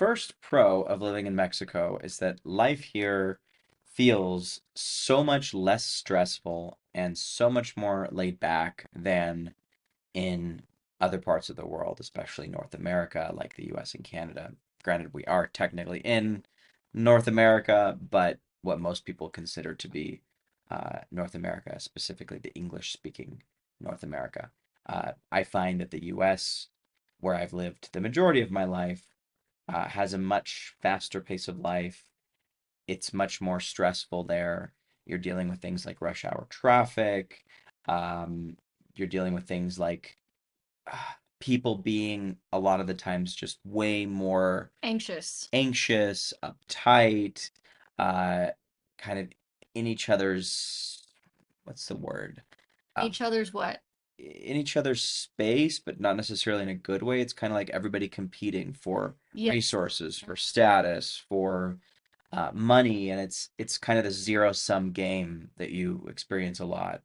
first pro of living in Mexico is that life here feels so much less stressful and so much more laid back than in other parts of the world, especially North America, like the US and Canada. Granted, we are technically in North America, but what most people consider to be North America, specifically the English speaking North America. I find that the US, where I've lived the majority of my life, has a much faster pace of life. It's much more stressful there. You're dealing with things like rush hour traffic. Um, you're dealing with things like people being a lot of the times just way more Anxious. anxious, uptight, uh, kind of in each other's, what's the word? Uh, Each other's what? in each other's space, but not necessarily in a good way. It's kind of like everybody competing for Yeah. resources, for status, for money, and it's kind of the zero sum game that you experience a lot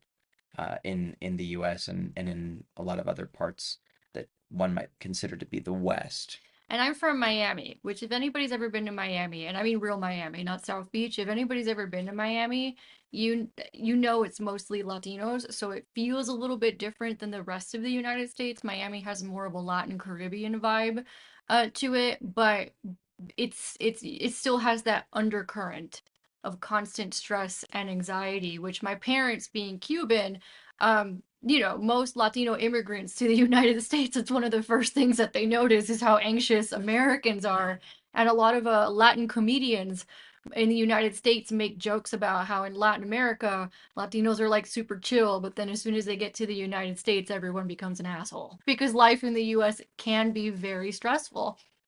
in the U.S. and in a lot of other parts that one might consider to be the West. And I'm from Miami, which if anybody's ever been to Miami, and I mean real Miami, not South Beach, if anybody's ever been to Miami, you know it's mostly Latinos, so it feels a little bit different than the rest of the United States. Miami has more of a Latin Caribbean vibe to it, but it still has that undercurrent of constant stress and anxiety, which my parents being Cuban, most Latino immigrants to the United States, it's one of the first things that they notice is how anxious Americans are. And a lot of Latin comedians in the United States make jokes about how in Latin America, Latinos are like super chill, but then as soon as they get to the United States, everyone becomes an asshole. Because life in the US can be very stressful.